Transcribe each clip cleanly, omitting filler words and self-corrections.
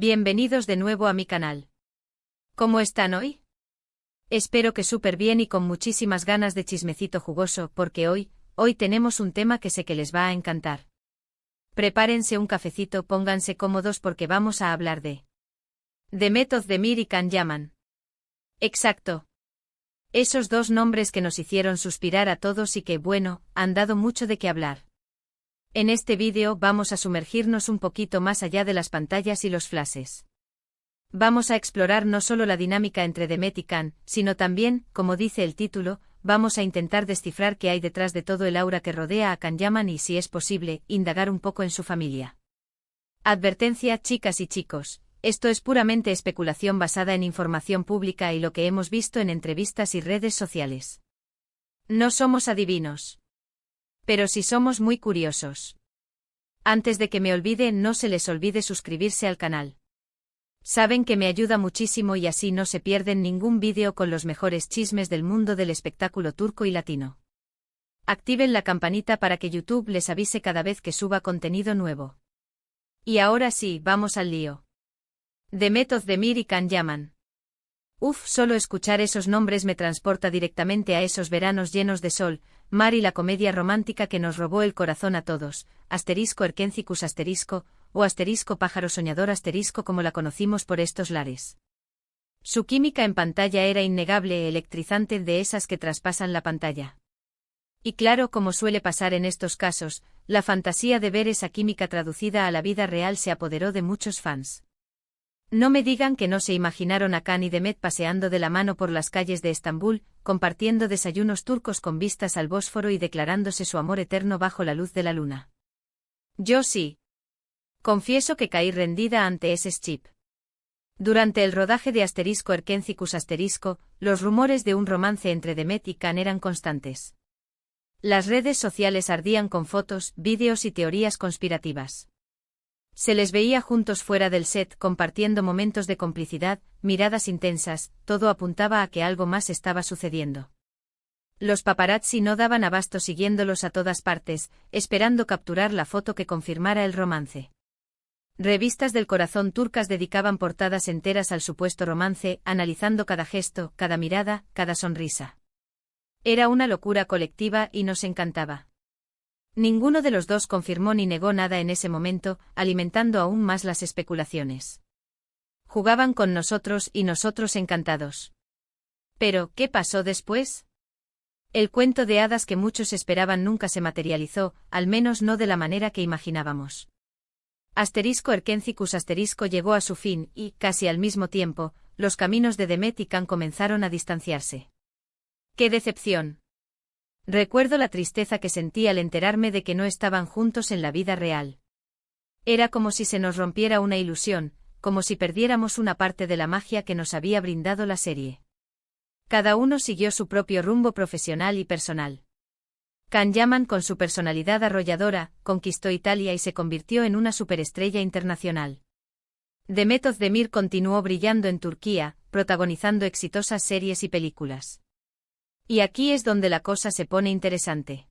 Bienvenidos de nuevo a mi canal. ¿Cómo están hoy? Espero que súper bien y con muchísimas ganas de chismecito jugoso porque hoy tenemos un tema que sé que les va a encantar. Prepárense un cafecito, pónganse cómodos porque vamos a hablar de Demet Özdemir y Can Yaman. Exacto. Esos dos nombres que nos hicieron suspirar a todos y que, bueno, han dado mucho de qué hablar. En este vídeo vamos a sumergirnos un poquito más allá de las pantallas y los flashes. Vamos a explorar no solo la dinámica entre Demet y Can, sino también, como dice el título, vamos a intentar descifrar qué hay detrás de todo el aura que rodea a Can Yaman y, si es posible, indagar un poco en su familia. Advertencia, chicas y chicos, esto es puramente especulación basada en información pública y lo que hemos visto en entrevistas y redes sociales. No somos adivinos. Pero sí somos muy curiosos. Antes de que me olvide, no se les olvide suscribirse al canal. Saben que me ayuda muchísimo y así no se pierden ningún vídeo con los mejores chismes del mundo del espectáculo turco y latino. Activen la campanita para que YouTube les avise cada vez que suba contenido nuevo. Y ahora sí, vamos al lío. Demet Özdemir y Can Yaman. Solo escuchar esos nombres me transporta directamente a esos veranos llenos de sol, mar y la comedia romántica que nos robó el corazón a todos, *Erkencikus*, o *pájaro soñador*, como la conocimos por estos lares. Su química en pantalla era innegable, electrizante, de esas que traspasan la pantalla. Y claro, como suele pasar en estos casos, la fantasía de ver esa química traducida a la vida real se apoderó de muchos fans. No me digan que no se imaginaron a Can y Demet paseando de la mano por las calles de Estambul, compartiendo desayunos turcos con vistas al Bósforo y declarándose su amor eterno bajo la luz de la luna. Yo sí. Confieso que caí rendida ante ese chip. Durante el rodaje de *Erkencikus*, los rumores de un romance entre Demet y Can eran constantes. Las redes sociales ardían con fotos, vídeos y teorías conspirativas. Se les veía juntos fuera del set, compartiendo momentos de complicidad, miradas intensas, todo apuntaba a que algo más estaba sucediendo. Los paparazzi no daban abasto siguiéndolos a todas partes, esperando capturar la foto que confirmara el romance. Revistas del corazón turcas dedicaban portadas enteras al supuesto romance, analizando cada gesto, cada mirada, cada sonrisa. Era una locura colectiva y nos encantaba. Ninguno de los dos confirmó ni negó nada en ese momento, alimentando aún más las especulaciones. Jugaban con nosotros y nosotros encantados. Pero, ¿qué pasó después? El cuento de hadas que muchos esperaban nunca se materializó, al menos no de la manera que imaginábamos. *Erkencikus* llegó a su fin y, casi al mismo tiempo, los caminos de Demet y Can comenzaron a distanciarse. ¡Qué decepción! Recuerdo la tristeza que sentí al enterarme de que no estaban juntos en la vida real. Era como si se nos rompiera una ilusión, como si perdiéramos una parte de la magia que nos había brindado la serie. Cada uno siguió su propio rumbo profesional y personal. Can Yaman, con su personalidad arrolladora, conquistó Italia y se convirtió en una superestrella internacional. Demet Özdemir continuó brillando en Turquía, protagonizando exitosas series y películas. Y aquí es donde la cosa se pone interesante.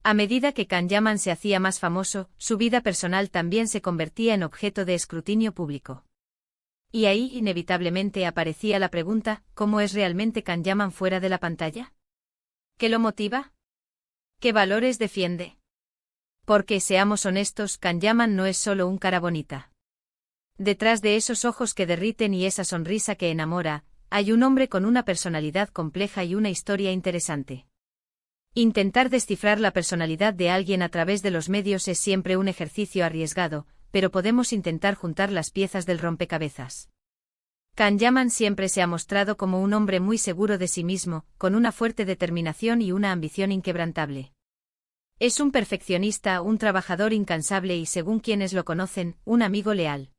A medida que Can Yaman se hacía más famoso, su vida personal también se convertía en objeto de escrutinio público. Y ahí inevitablemente aparecía la pregunta, ¿cómo es realmente Can Yaman fuera de la pantalla? ¿Qué lo motiva? ¿Qué valores defiende? Porque, seamos honestos, Can Yaman no es solo un cara bonita. Detrás de esos ojos que derriten y esa sonrisa que enamora, hay un hombre con una personalidad compleja y una historia interesante. Intentar descifrar la personalidad de alguien a través de los medios es siempre un ejercicio arriesgado, pero podemos intentar juntar las piezas del rompecabezas. Can Yaman siempre se ha mostrado como un hombre muy seguro de sí mismo, con una fuerte determinación y una ambición inquebrantable. Es un perfeccionista, un trabajador incansable y, según quienes lo conocen, un amigo leal.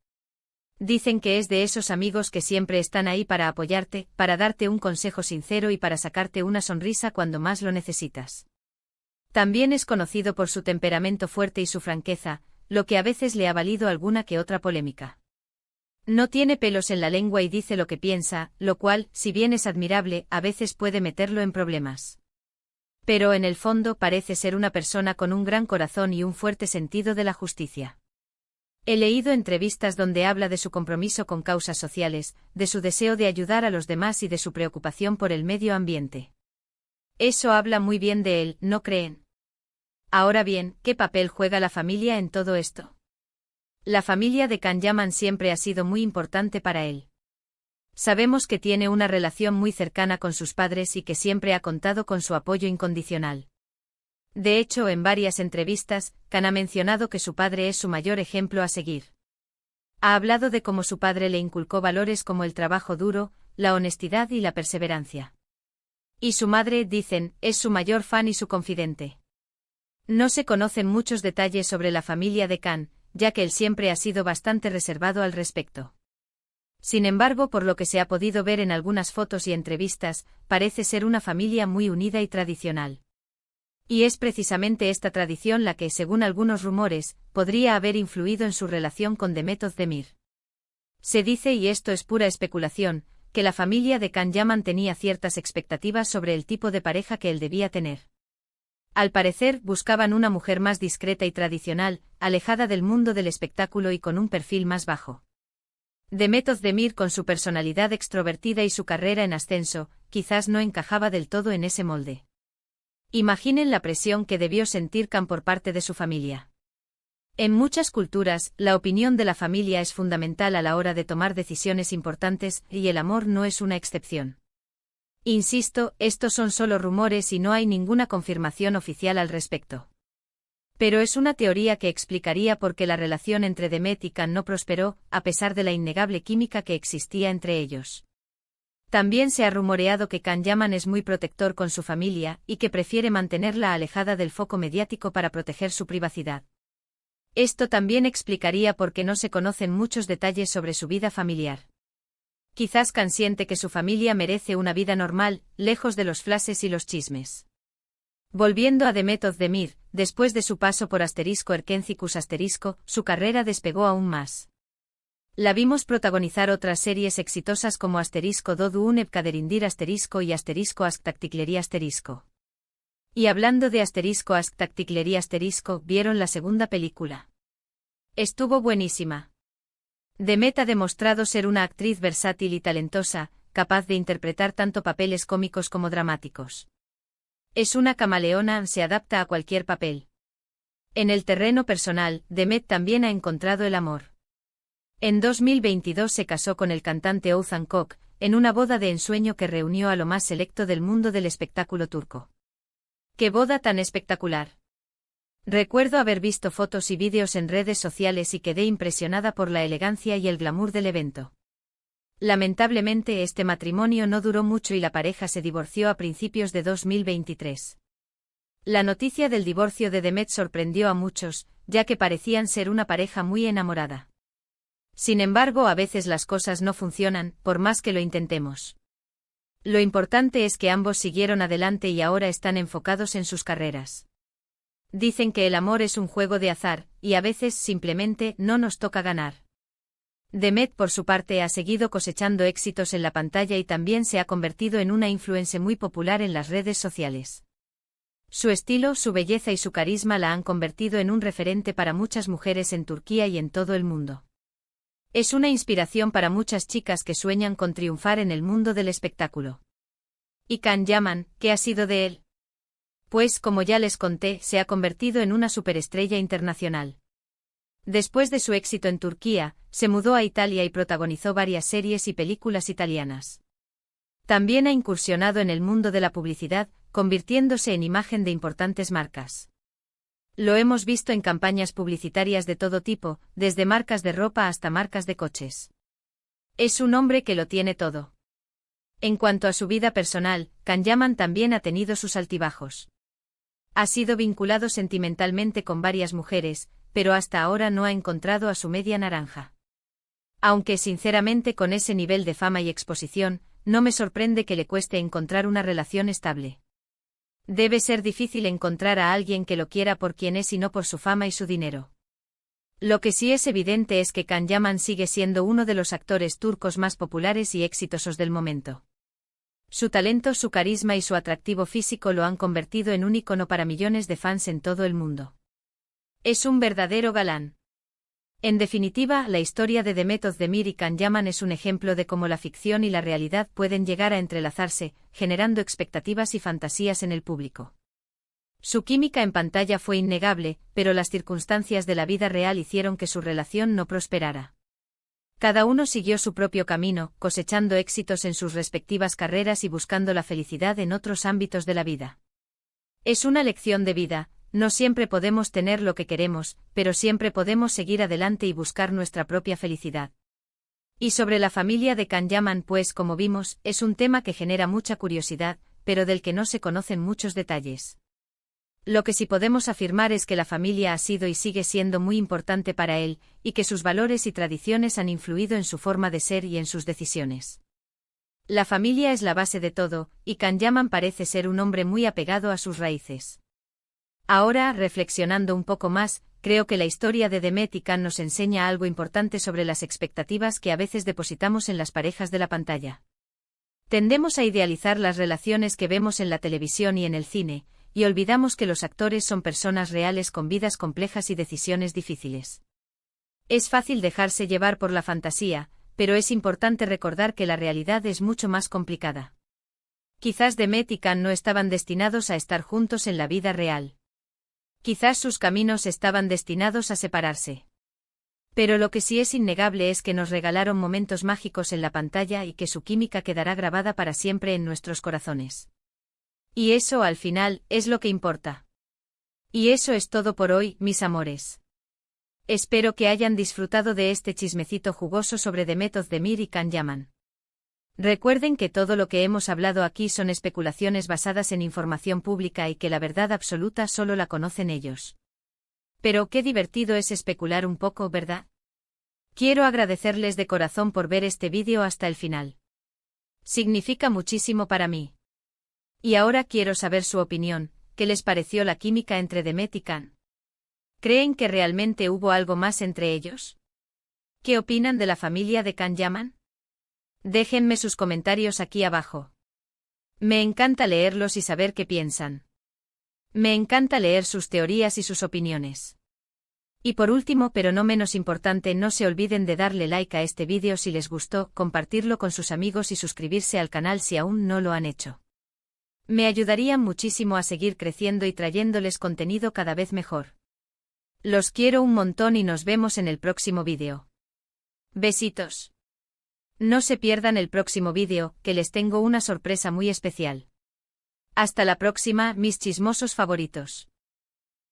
Dicen que es de esos amigos que siempre están ahí para apoyarte, para darte un consejo sincero y para sacarte una sonrisa cuando más lo necesitas. También es conocido por su temperamento fuerte y su franqueza, lo que a veces le ha valido alguna que otra polémica. No tiene pelos en la lengua y dice lo que piensa, lo cual, si bien es admirable, a veces puede meterlo en problemas. Pero en el fondo parece ser una persona con un gran corazón y un fuerte sentido de la justicia. He leído entrevistas donde habla de su compromiso con causas sociales, de su deseo de ayudar a los demás y de su preocupación por el medio ambiente. Eso habla muy bien de él, ¿no creen? Ahora bien, ¿qué papel juega la familia en todo esto? La familia de Can Yaman siempre ha sido muy importante para él. Sabemos que tiene una relación muy cercana con sus padres y que siempre ha contado con su apoyo incondicional. De hecho, en varias entrevistas, Can ha mencionado que su padre es su mayor ejemplo a seguir. Ha hablado de cómo su padre le inculcó valores como el trabajo duro, la honestidad y la perseverancia. Y su madre, dicen, es su mayor fan y su confidente. No se conocen muchos detalles sobre la familia de Can, ya que él siempre ha sido bastante reservado al respecto. Sin embargo, por lo que se ha podido ver en algunas fotos y entrevistas, parece ser una familia muy unida y tradicional. Y es precisamente esta tradición la que, según algunos rumores, podría haber influido en su relación con Demet Özdemir. Se dice, y esto es pura especulación, que la familia de Can Yaman tenía ciertas expectativas sobre el tipo de pareja que él debía tener. Al parecer, buscaban una mujer más discreta y tradicional, alejada del mundo del espectáculo y con un perfil más bajo. Demet Özdemir, con su personalidad extrovertida y su carrera en ascenso, quizás no encajaba del todo en ese molde. Imaginen la presión que debió sentir Can por parte de su familia. En muchas culturas, la opinión de la familia es fundamental a la hora de tomar decisiones importantes, y el amor no es una excepción. Insisto, estos son solo rumores y no hay ninguna confirmación oficial al respecto. Pero es una teoría que explicaría por qué la relación entre Demet y Can no prosperó, a pesar de la innegable química que existía entre ellos. También se ha rumoreado que Can Yaman es muy protector con su familia y que prefiere mantenerla alejada del foco mediático para proteger su privacidad. Esto también explicaría por qué no se conocen muchos detalles sobre su vida familiar. Quizás Can siente que su familia merece una vida normal, lejos de los flashes y los chismes. Volviendo a Demet Özdemir, después de su paso por Erkencicus su carrera despegó aún más. La vimos protagonizar otras series exitosas como Dodu Uneb Kaderindir y Asktaktikleri Y hablando de Asktaktikleri ¿vieron la segunda película? Estuvo buenísima. Demet ha demostrado ser una actriz versátil y talentosa, capaz de interpretar tanto papeles cómicos como dramáticos. Es una camaleona, se adapta a cualquier papel. En el terreno personal, Demet también ha encontrado el amor. En 2022 se casó con el cantante Oğuzhan Koç, en una boda de ensueño que reunió a lo más selecto del mundo del espectáculo turco. ¡Qué boda tan espectacular! Recuerdo haber visto fotos y vídeos en redes sociales y quedé impresionada por la elegancia y el glamour del evento. Lamentablemente este matrimonio no duró mucho y la pareja se divorció a principios de 2023. La noticia del divorcio de Demet sorprendió a muchos, ya que parecían ser una pareja muy enamorada. Sin embargo, a veces las cosas no funcionan, por más que lo intentemos. Lo importante es que ambos siguieron adelante y ahora están enfocados en sus carreras. Dicen que el amor es un juego de azar, y a veces simplemente no nos toca ganar. Demet, por su parte, ha seguido cosechando éxitos en la pantalla y también se ha convertido en una influencer muy popular en las redes sociales. Su estilo, su belleza y su carisma la han convertido en un referente para muchas mujeres en Turquía y en todo el mundo. Es una inspiración para muchas chicas que sueñan con triunfar en el mundo del espectáculo. ¿Y Can Yaman, qué ha sido de él? Pues, como ya les conté, se ha convertido en una superestrella internacional. Después de su éxito en Turquía, se mudó a Italia y protagonizó varias series y películas italianas. También ha incursionado en el mundo de la publicidad, convirtiéndose en imagen de importantes marcas. Lo hemos visto en campañas publicitarias de todo tipo, desde marcas de ropa hasta marcas de coches. Es un hombre que lo tiene todo. En cuanto a su vida personal, Can Yaman también ha tenido sus altibajos. Ha sido vinculado sentimentalmente con varias mujeres, pero hasta ahora no ha encontrado a su media naranja. Aunque sinceramente con ese nivel de fama y exposición, no me sorprende que le cueste encontrar una relación estable. Debe ser difícil encontrar a alguien que lo quiera por quien es y no por su fama y su dinero. Lo que sí es evidente es que Can Yaman sigue siendo uno de los actores turcos más populares y exitosos del momento. Su talento, su carisma y su atractivo físico lo han convertido en un ícono para millones de fans en todo el mundo. Es un verdadero galán. En definitiva, la historia de Demet Özdemir y Can Yaman es un ejemplo de cómo la ficción y la realidad pueden llegar a entrelazarse, generando expectativas y fantasías en el público. Su química en pantalla fue innegable, pero las circunstancias de la vida real hicieron que su relación no prosperara. Cada uno siguió su propio camino, cosechando éxitos en sus respectivas carreras y buscando la felicidad en otros ámbitos de la vida. Es una lección de vida. No siempre podemos tener lo que queremos, pero siempre podemos seguir adelante y buscar nuestra propia felicidad. Y sobre la familia de Can Yaman, pues como vimos, es un tema que genera mucha curiosidad, pero del que no se conocen muchos detalles. Lo que sí podemos afirmar es que la familia ha sido y sigue siendo muy importante para él, y que sus valores y tradiciones han influido en su forma de ser y en sus decisiones. La familia es la base de todo, y Can Yaman parece ser un hombre muy apegado a sus raíces. Ahora, reflexionando un poco más, creo que la historia de Demet y Can nos enseña algo importante sobre las expectativas que a veces depositamos en las parejas de la pantalla. Tendemos a idealizar las relaciones que vemos en la televisión y en el cine, y olvidamos que los actores son personas reales con vidas complejas y decisiones difíciles. Es fácil dejarse llevar por la fantasía, pero es importante recordar que la realidad es mucho más complicada. Quizás Demet y Can no estaban destinados a estar juntos en la vida real. Quizás sus caminos estaban destinados a separarse. Pero lo que sí es innegable es que nos regalaron momentos mágicos en la pantalla y que su química quedará grabada para siempre en nuestros corazones. Y eso, al final, es lo que importa. Y eso es todo por hoy, mis amores. Espero que hayan disfrutado de este chismecito jugoso sobre Demet Özdemir y Can Yaman. Recuerden que todo lo que hemos hablado aquí son especulaciones basadas en información pública y que la verdad absoluta solo la conocen ellos. Pero qué divertido es especular un poco, ¿verdad? Quiero agradecerles de corazón por ver este vídeo hasta el final. Significa muchísimo para mí. Y ahora quiero saber su opinión, ¿qué les pareció la química entre Demet y Can? ¿Creen que realmente hubo algo más entre ellos? ¿Qué opinan de la familia de Can Yaman? Déjenme sus comentarios aquí abajo. Me encanta leerlos y saber qué piensan. Me encanta leer sus teorías y sus opiniones. Y por último, pero no menos importante, no se olviden de darle like a este vídeo si les gustó, compartirlo con sus amigos y suscribirse al canal si aún no lo han hecho. Me ayudarían muchísimo a seguir creciendo y trayéndoles contenido cada vez mejor. Los quiero un montón y nos vemos en el próximo vídeo. Besitos. No se pierdan el próximo vídeo, que les tengo una sorpresa muy especial. Hasta la próxima, mis chismosos favoritos.